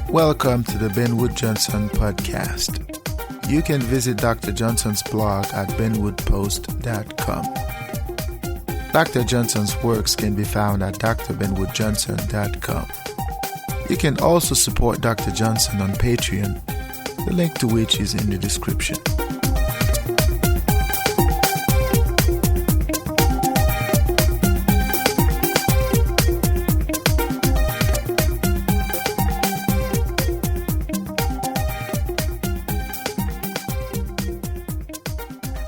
Welcome to the Ben Wood Johnson podcast. You can visit Dr. Johnson's blog at benwoodpost.com. Dr. Johnson's works can be found at drbenwoodjohnson.com. You can also support Dr. Johnson on Patreon, the link to which is in the description.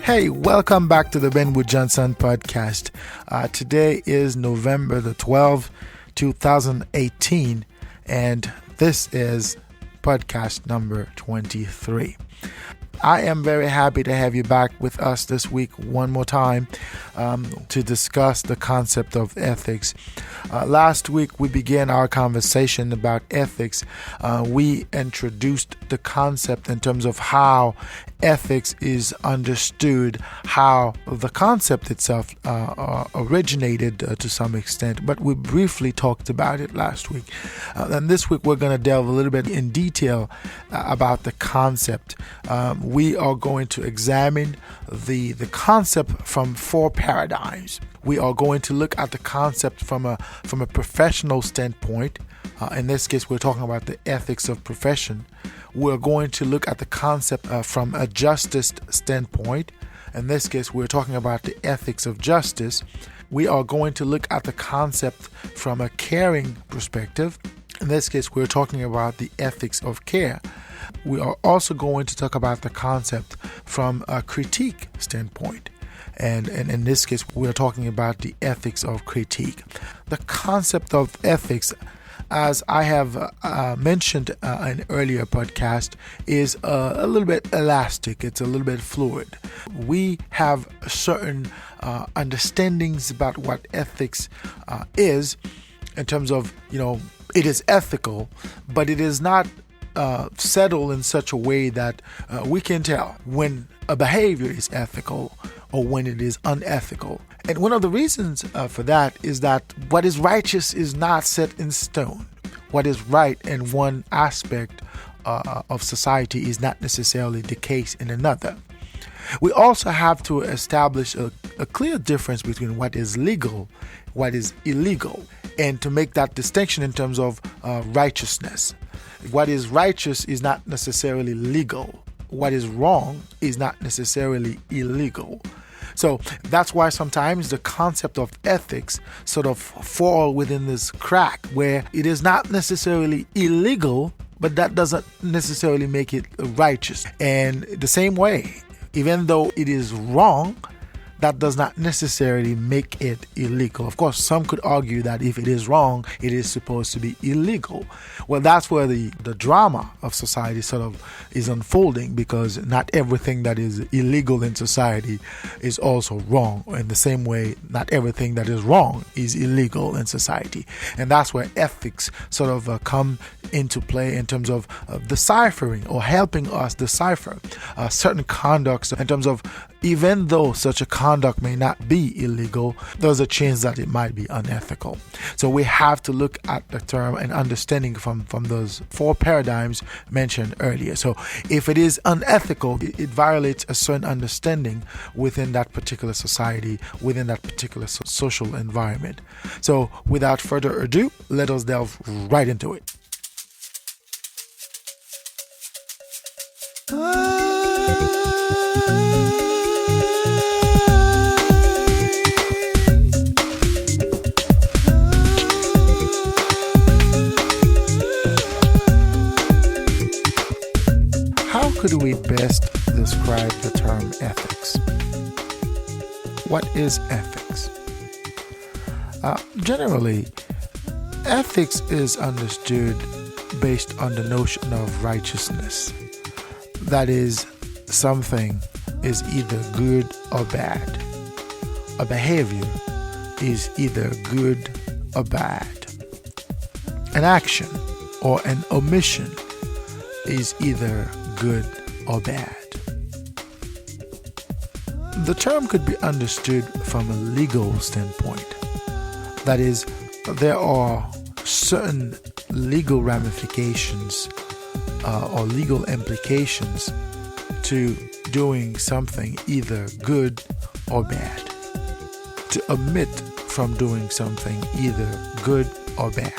Hey, welcome back to the Ben Wood Johnson podcast. Today is November the 12th, 2018, and this is podcast number 23. I am very happy to have you back with us this week one more time to discuss the concept of ethics. Last week we began our conversation about ethics. We introduced the concept in terms of how ethics is understood, how the concept itself originated to some extent, but we briefly talked about it last week. And this week we're going to delve a little bit in detail about the concept. We are going to examine the concept from four paradigms. We are going to look at the concept from a professional standpoint. In this case, we're talking about the ethics of profession. We're going to look at the concept from a justice standpoint. In this case, we're talking about the ethics of justice. We are going to look at the concept from a caring perspective. In this case, we're talking about the ethics of care. We are also going to talk about the concept from a critique standpoint. And in this case, we're talking about the ethics of critique. The concept of ethics, as I have mentioned in an earlier podcast, is a little bit elastic. It's a little bit fluid. We have certain understandings about what ethics is in terms of, it is ethical, but it is not settled in such a way that we can tell when a behavior is ethical or when it is unethical. And one of the reasons for that is that what is righteous is not set in stone. What is right in one aspect of society is not necessarily the case in another. We also have to establish a clear difference between what is legal, what is illegal, and to make that distinction in terms of righteousness. What is righteous is not necessarily legal. What is wrong is not necessarily illegal. So that's why sometimes the concept of ethics sort of fall within this crack where it is not necessarily illegal, but that doesn't necessarily make it righteous. And the same way, even though it is wrong, that does not necessarily make it illegal. Of course, some could argue that if it is wrong, it is supposed to be illegal. Well, that's where the drama of society sort of is unfolding, because not everything that is illegal in society is also wrong. In the same way, not everything that is wrong is illegal in society. And that's where ethics sort of come into play in terms of deciphering or helping us decipher certain conducts in terms of, even though such a conduct may not be illegal, there's a chance that it might be unethical. So we have to look at the term and understanding from those four paradigms mentioned earlier. So if it is unethical, it violates a certain understanding within that particular society, within that particular social environment. So without further ado, let us delve right into it. How could we best describe the term ethics? What is ethics? Generally, ethics is understood based on the notion of righteousness. That is, something is either good or bad. A behavior is either good or bad. An action or an omission is either good or bad. The term could be understood from a legal standpoint. That is, there are certain legal ramifications or legal implications to doing something either good or bad. To omit from doing something either good or bad.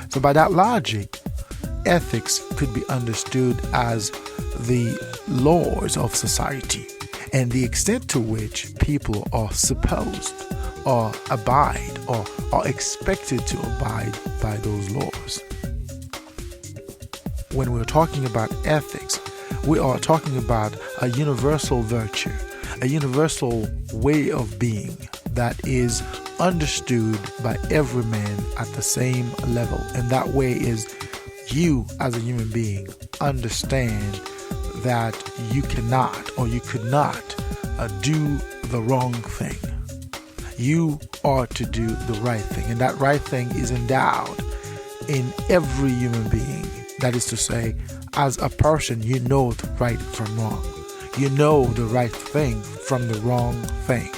So by that logic, ethics could be understood as the laws of society and the extent to which people are supposed or abide or are expected to abide by those laws. When we're talking about ethics, we are talking about a universal virtue, a universal way of being that is understood by every man at the same level. And that way is you as a human being understand that you cannot or you could not do the wrong thing. You are to do the right thing, and that right thing is endowed in every human being. That is to say, as a person, you know the right from wrong. You know the right thing from the wrong thing.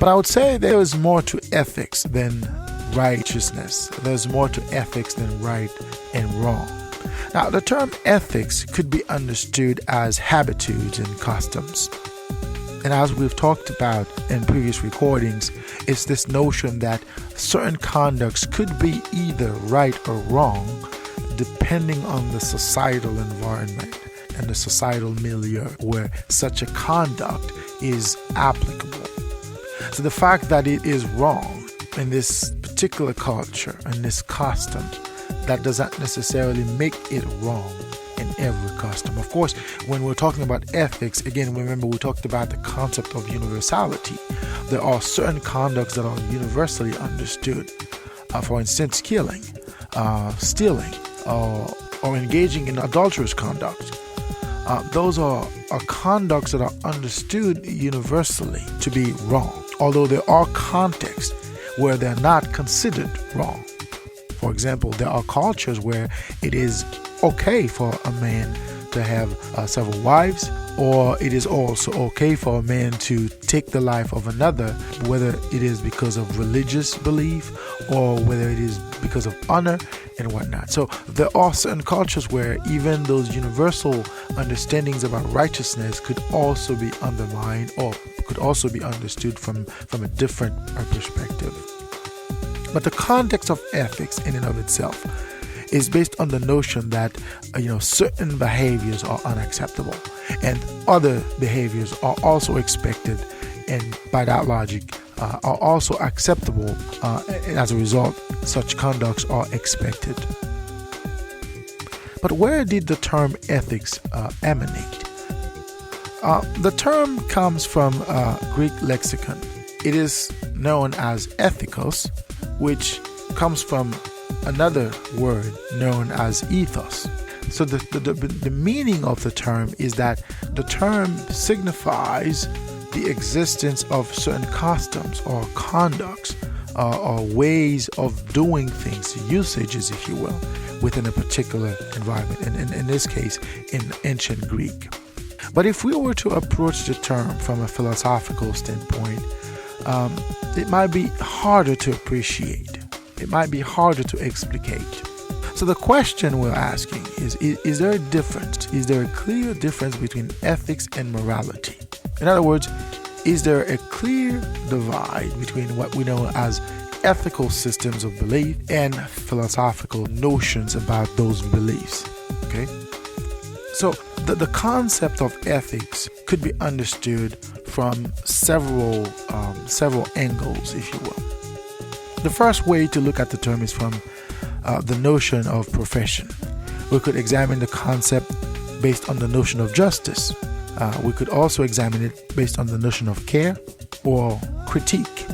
But I would say there is more to ethics than righteousness. There's more to ethics than right and wrong. Now, the term ethics could be understood as habitudes and customs. And as we've talked about in previous recordings, it's this notion that certain conducts could be either right or wrong depending on the societal environment and the societal milieu where such a conduct is applicable. So the fact that it is wrong in this particular culture and this custom, that does not necessarily make it wrong in every custom. Of course, when we're talking about ethics, again, remember we talked about the concept of universality. There are certain conducts that are universally understood. For instance, killing, stealing, or engaging in adulterous conduct. Those are conducts that are understood universally to be wrong, although there are contexts where they're not considered wrong. For example, there are cultures where it is okay for a man to have several wives, or it is also okay for a man to take the life of another, whether it is because of religious belief or whether it is because of honor and whatnot. So there are certain cultures where even those universal understandings about righteousness could also be undermined or could also be understood from a different perspective. But the context of ethics in and of itself is based on the notion that certain behaviors are unacceptable and other behaviors are also expected, and by that logic are also acceptable, and as a result such conducts are expected. But where did the term ethics emanate? The term comes from Greek lexicon. It is known as ethikos, which comes from another word known as ethos. So the meaning of the term is that the term signifies the existence of certain customs or conducts or ways of doing things, usages, if you will, within a particular environment, and in this case, in ancient Greek. But if we were to approach the term from a philosophical standpoint, it might be harder to appreciate. It might be harder to explicate. So the question we're asking is there a difference? Is there a clear difference between ethics and morality? In other words, is there a clear divide between what we know as ethical systems of belief and philosophical notions about those beliefs? Okay? So the concept of ethics could be understood from several angles, if you will. The first way to look at the term is from the notion of profession. We could examine the concept based on the notion of justice. We could also examine it based on the notion of care or critique.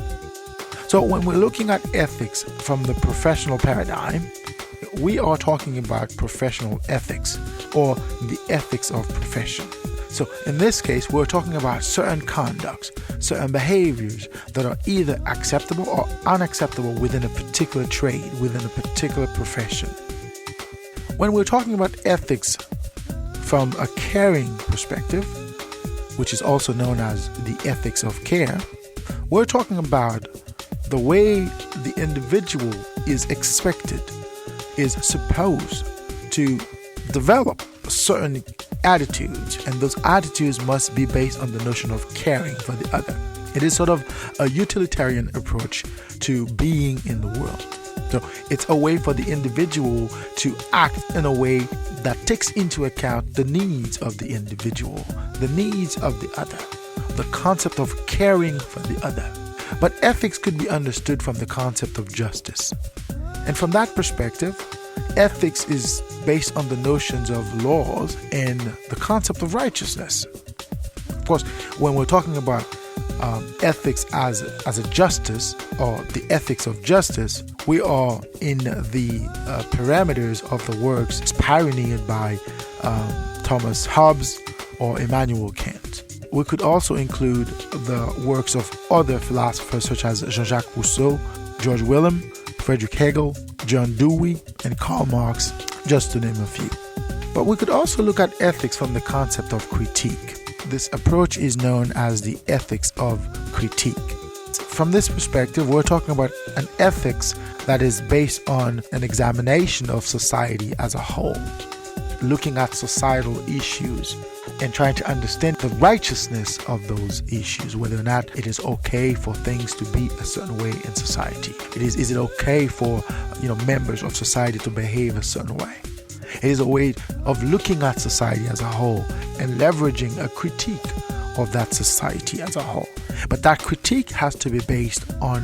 So when we're looking at ethics from the professional paradigm, we are talking about professional ethics or the ethics of profession. So in this case, we're talking about certain conducts, certain behaviors that are either acceptable or unacceptable within a particular trade, within a particular profession. When we're talking about ethics from a caring perspective, which is also known as the ethics of care, we're talking about the way the individual is expected is supposed to develop certain attitudes, and those attitudes must be based on the notion of caring for the other. It is sort of a utilitarian approach to being in the world. So it's a way for the individual to act in a way that takes into account the needs of the individual, the needs of the other, the concept of caring for the other. But ethics could be understood from the concept of justice. And from that perspective, ethics is based on the notions of laws and the concept of righteousness. Of course, when we're talking about ethics as a justice, or the ethics of justice, we are in the parameters of the works pioneered by Thomas Hobbes or Immanuel Kant. We could also include the works of other philosophers such as Jean-Jacques Rousseau, George Willem, Friedrich Hegel, John Dewey, and Karl Marx, just to name a few. But we could also look at ethics from the concept of critique. This approach is known as the ethics of critique. From this perspective, we're talking about an ethics that is based on an examination of society as a whole, looking at societal issues and trying to understand the righteousness of those issues, whether or not it is okay for things to be a certain way in society. Is it okay for members of society to behave a certain way? It is a way of looking at society as a whole and leveraging a critique of that society as a whole. But that critique has to be based on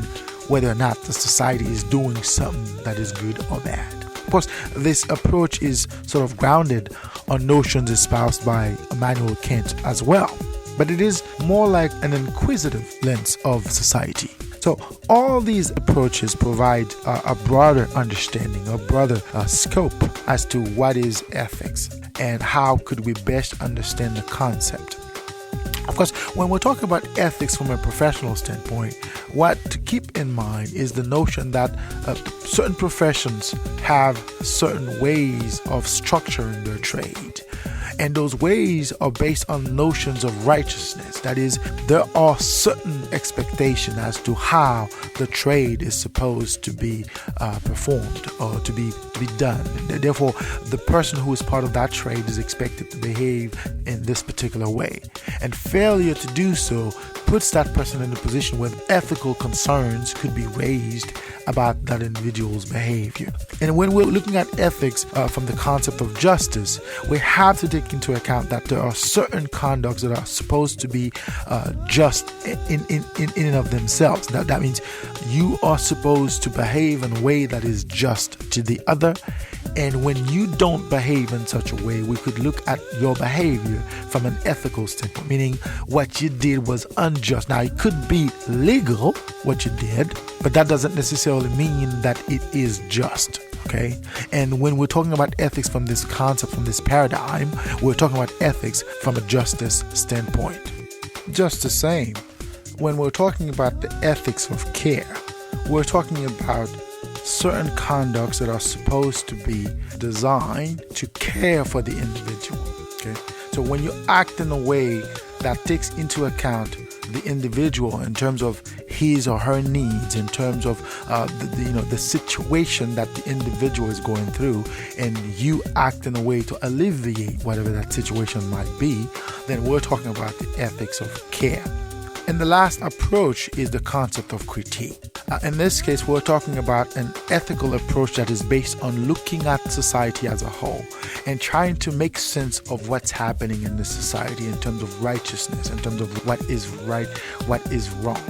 whether or not the society is doing something that is good or bad. Of course, this approach is sort of grounded on notions espoused by Immanuel Kant as well. But it is more like an inquisitive lens of society. So all these approaches provide a broader understanding, a broader scope as to what is ethics and how could we best understand the concept. Of course, when we're talking about ethics from a professional standpoint, what to keep in mind is the notion that certain professions have certain ways of structuring their trade. And those ways are based on notions of righteousness. That is, there are certain expectations as to how the trade is supposed to be performed or to be done. Therefore, the person who is part of that trade is expected to behave in this particular way. And failure to do so puts that person in a position where ethical concerns could be raised about that individual's behavior. And when we're looking at ethics from the concept of justice, we have to take into account that there are certain conducts that are supposed to be just in and of themselves. That means you are supposed to behave in a way that is just to the other. And when you don't behave in such a way, we could look at your behavior from an ethical standpoint, meaning what you did was unjust. Now, it could be legal, what you did, but that doesn't necessarily mean that it is just. Okay? And when we're talking about ethics from this concept, from this paradigm, we're talking about ethics from a justice standpoint. Just the same, when we're talking about the ethics of care, we're talking about certain conducts that are supposed to be designed to care for the individual. Okay? So when you act in a way that takes into account the individual in terms of his or her needs, in terms of the situation that the individual is going through, and you act in a way to alleviate whatever that situation might be, then we're talking about the ethics of care. And the last approach is the concept of critique. In this case, we're talking about an ethical approach that is based on looking at society as a whole and trying to make sense of what's happening in the society in terms of righteousness, in terms of what is right, what is wrong.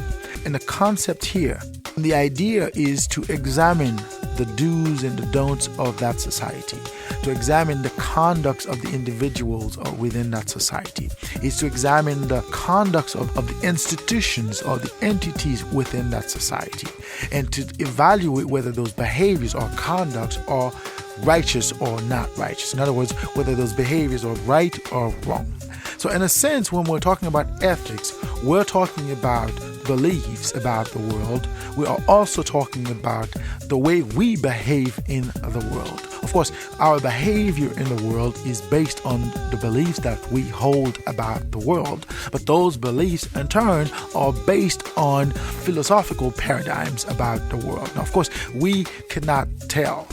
And the concept here, the idea is to examine the do's and the don'ts of that society, to examine the conducts of the individuals within that society, is to examine the conducts of the institutions or the entities within that society, and to evaluate whether those behaviors or conducts are righteous or not righteous. In other words, whether those behaviors are right or wrong. So in a sense, when we're talking about ethics, we're talking about beliefs about the world. We are also talking about the way we behave in the world. Of course, our behavior in the world is based on the beliefs that we hold about the world. But those beliefs, in turn, are based on philosophical paradigms about the world. Now, of course, we cannot tell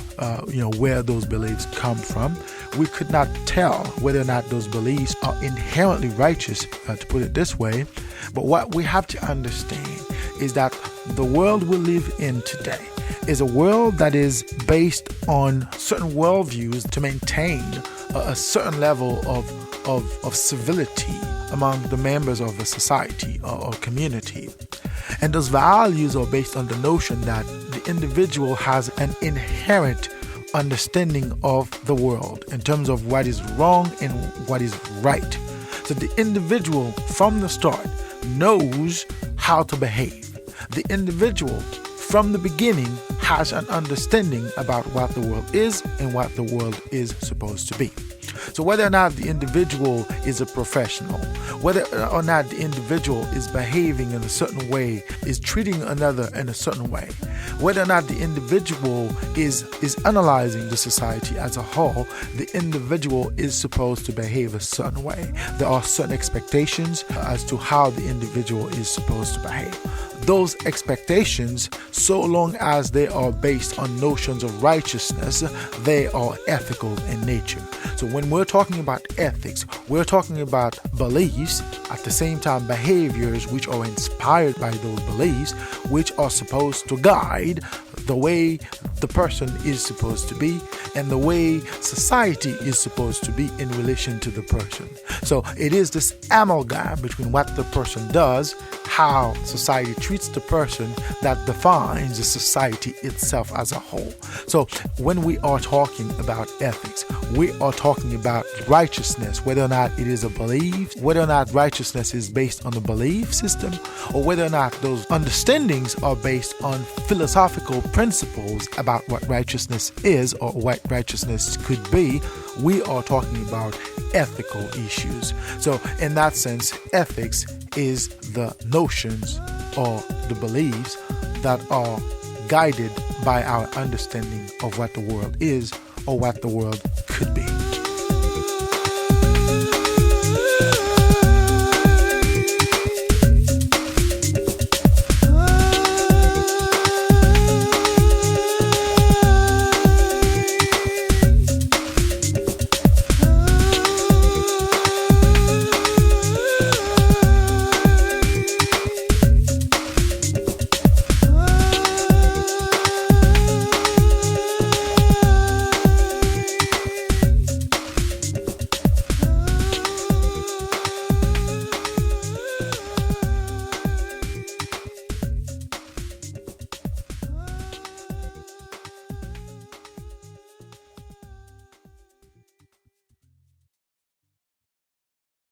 where those beliefs come from. We could not tell whether or not those beliefs are inherently righteous, to put it this way. But what we have to understand is that the world we live in today is a world that is based on certain worldviews to maintain a certain level of civility among the members of a society or community. And those values are based on the notion that the individual has an inherent understanding of the world in terms of what is wrong and what is right. So the individual from the start knows how to behave. The individual from the beginning has an understanding about what the world is and what the world is supposed to be. So whether or not the individual is a professional, whether or not the individual is behaving in a certain way, is treating another in a certain way, whether or not the individual is analyzing the society as a whole, the individual is supposed to behave a certain way. There are certain expectations as to how the individual is supposed to behave. Those expectations, so long as they are based on notions of righteousness, they are ethical in nature. So when we're talking about ethics, we're talking about beliefs, at the same time behaviors which are inspired by those beliefs, which are supposed to guide the way the person is supposed to be and the way society is supposed to be in relation to the person. So it is this amalgam between what the person does, how society treats the person, that defines the society itself as a whole. So when we are talking about ethics, we are talking about righteousness, whether or not it is a belief, whether or not righteousness is based on a belief system, or whether or not those understandings are based on philosophical principles about what righteousness is or what righteousness could be. We are talking about ethical issues. So in that sense, ethics is the notions or the beliefs that are guided by our understanding of what the world is or what the world could be.